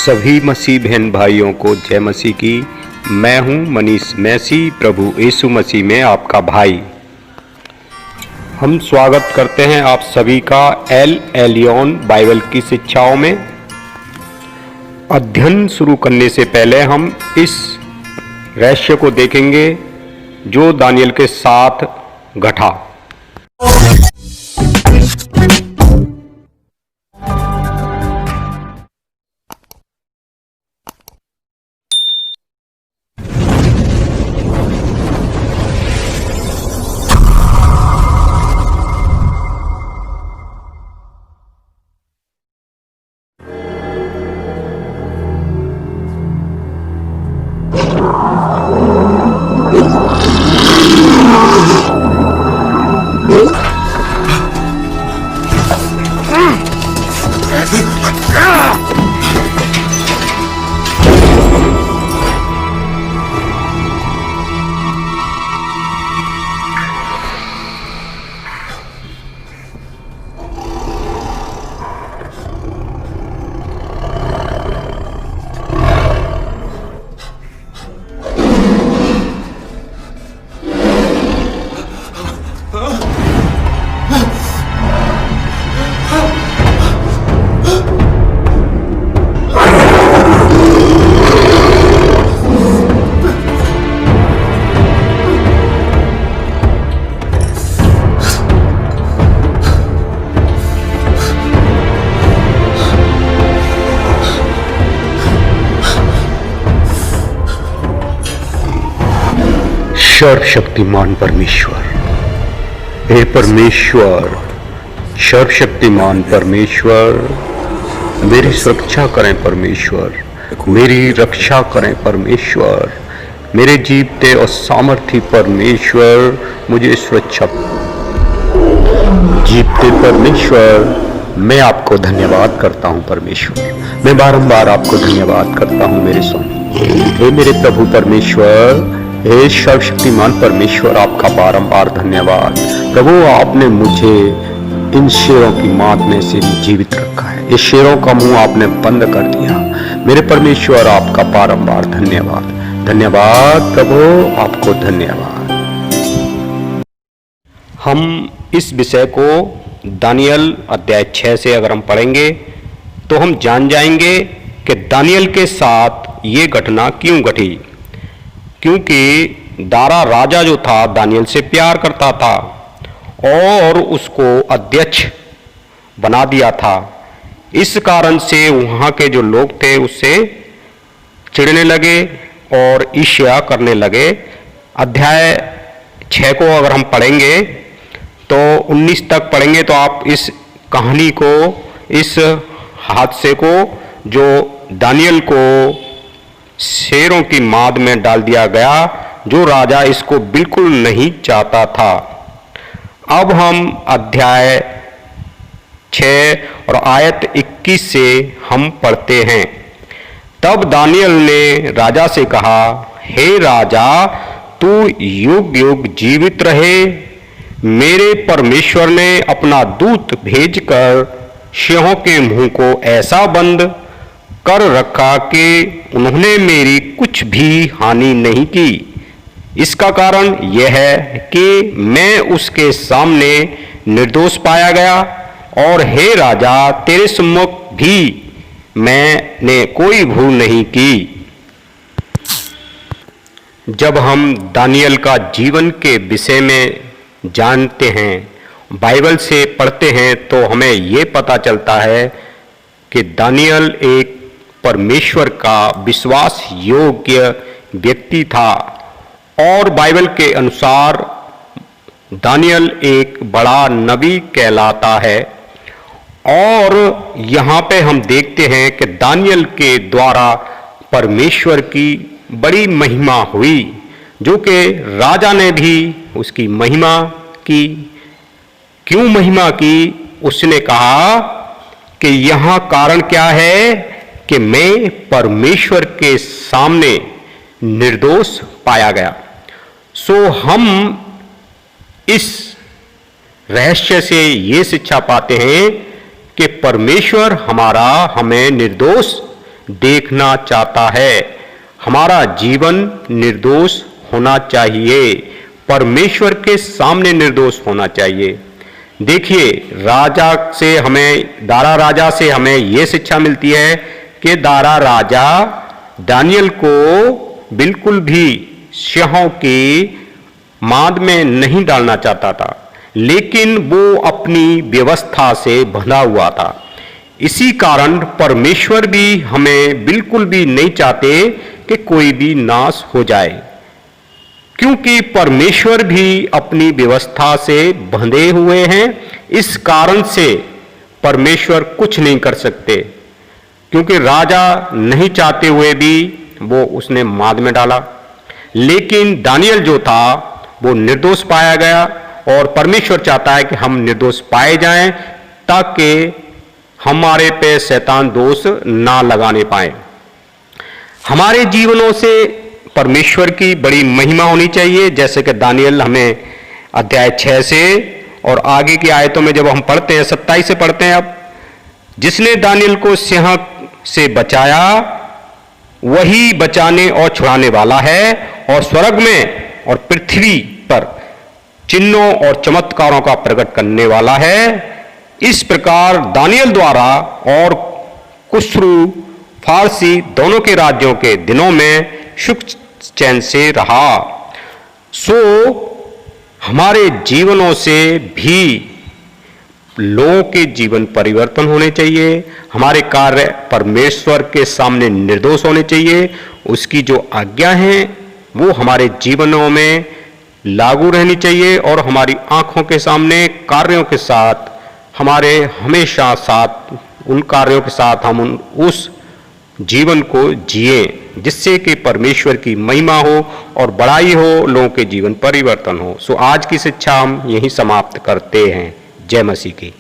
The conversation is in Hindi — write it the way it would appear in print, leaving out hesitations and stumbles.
सभी मसीह बहन भाइयों को जय मसीह की। मैं हूं मनीष मैसी, प्रभु यीशु मसीह में आपका भाई। हम स्वागत करते हैं आप सभी का एल एलियन बाइबल की शिक्षाओं में। अध्ययन शुरू करने से पहले हम इस रहस्य को देखेंगे जो दानियल के साथ घटा। सर्वशक्तिमान परमेश्वर, हे परमेश्वर, सर्वशक्तिमान परमेश्वर, मेरी सुरक्षा करें परमेश्वर, मेरी रक्षा करें परमेश्वर, मेरे जीवते और सामर्थी परमेश्वर, मुझे सुरक्षा। जीवते परमेश्वर, मैं आपको धन्यवाद करता हूं परमेश्वर, मैं बारंबार आपको धन्यवाद करता हूं मेरे स्वामी। हे मेरे प्रभु परमेश्वर, हे सर्वशक्तिमान परमेश्वर, आपका बारंबार धन्यवाद। प्रभु, आपने मुझे इन शेरों की मात में से जीवित रखा है, इस शेरों का मुंह आपने बंद कर दिया। मेरे परमेश्वर, आपका बारंबार धन्यवाद। धन्यवाद प्रभु, आपको धन्यवाद। हम इस विषय को दानियल अध्याय 6 से अगर हम पढ़ेंगे तो हम जान जाएंगे कि दानियल के साथ ये घटना क्यों घटी। क्योंकि दारा राजा जो था दानियल से प्यार करता था और उसको अध्यक्ष बना दिया था। इस कारण से वहाँ के जो लोग थे उससे चिढ़ने लगे और ईर्ष्या करने लगे। अध्याय 6 को अगर हम पढ़ेंगे तो 19 तक पढ़ेंगे तो आप इस कहानी को, इस हादसे को जो दानियल को शेरों की माद में डाल दिया गया, जो राजा इसको बिल्कुल नहीं चाहता था। अब हम अध्याय 6 और आयत 21 से हम पढ़ते हैं। तब दानियल ने राजा से कहा, हे राजा, तू युग युग जीवित रहे। मेरे परमेश्वर ने अपना दूत भेजकर सिंहों के मुंह को ऐसा बंद कर रखा कि उन्होंने मेरी कुछ भी हानि नहीं की। इसका कारण यह है कि मैं उसके सामने निर्दोष पाया गया, और हे राजा, तेरे सम्मुख भी मैंने कोई भूल नहीं की। जब हम दानियल का जीवन के विषय में जानते हैं, बाइबल से पढ़ते हैं, तो हमें ये पता चलता है कि दानियल एक परमेश्वर का विश्वास योग्य व्यक्ति था, और बाइबल के अनुसार दानियल एक बड़ा नबी कहलाता है। और यहाँ पे हम देखते हैं कि दानियल के द्वारा परमेश्वर की बड़ी महिमा हुई, जो कि राजा ने भी उसकी महिमा की। क्यों महिमा की? उसने कहा कि यहाँ कारण क्या है कि मैं परमेश्वर के सामने निर्दोष पाया गया। सो हम इस रहस्य से ये शिक्षा पाते हैं कि परमेश्वर हमें निर्दोष देखना चाहता है। हमारा जीवन निर्दोष होना चाहिए, परमेश्वर के सामने निर्दोष होना चाहिए। देखिए, दारा राजा से हमें यह शिक्षा मिलती है कि दारा राजा दानियल को बिल्कुल भी सिंहों की माद में नहीं डालना चाहता था, लेकिन वो अपनी व्यवस्था से बंधा हुआ था। इसी कारण परमेश्वर भी हमें बिल्कुल भी नहीं चाहते कि कोई भी नाश हो जाए, क्योंकि परमेश्वर भी अपनी व्यवस्था से बंधे हुए हैं। इस कारण से परमेश्वर कुछ नहीं कर सकते, क्योंकि राजा नहीं चाहते हुए भी वो उसने माद में डाला। लेकिन दानियल जो था वो निर्दोष पाया गया, और परमेश्वर चाहता है कि हम निर्दोष पाए जाएं ताकि हमारे पे शैतान दोष ना लगाने पाए। हमारे जीवनों से परमेश्वर की बड़ी महिमा होनी चाहिए, जैसे कि दानियल हमें अध्याय 6 से और आगे की आयतों में जब हम पढ़ते हैं, 27 से पढ़ते हैं, अब जिसने दानियल को सिंह से बचाया वही बचाने और छुड़ाने वाला है, और स्वर्ग में और पृथ्वी पर चिन्हों और चमत्कारों का प्रकट करने वाला है। इस प्रकार दानियल द्वारा और कुस्रू फारसी दोनों के राज्यों के दिनों में सुख चैन से रहा। सो हमारे जीवनों से भी लोगों के जीवन परिवर्तन होने चाहिए। हमारे कार्य परमेश्वर के सामने निर्दोष होने चाहिए। उसकी जो आज्ञा है वो हमारे जीवनों में लागू रहनी चाहिए, और हमारी आंखों के सामने कार्यों के साथ हमारे हमेशा साथ उन कार्यों के साथ हम उस जीवन को जिए, जिससे कि परमेश्वर की महिमा हो और बड़ाई हो, लोगों के जीवन परिवर्तन हो। सो आज की शिक्षा हम यहीं समाप्त करते हैं। जय मसीह की।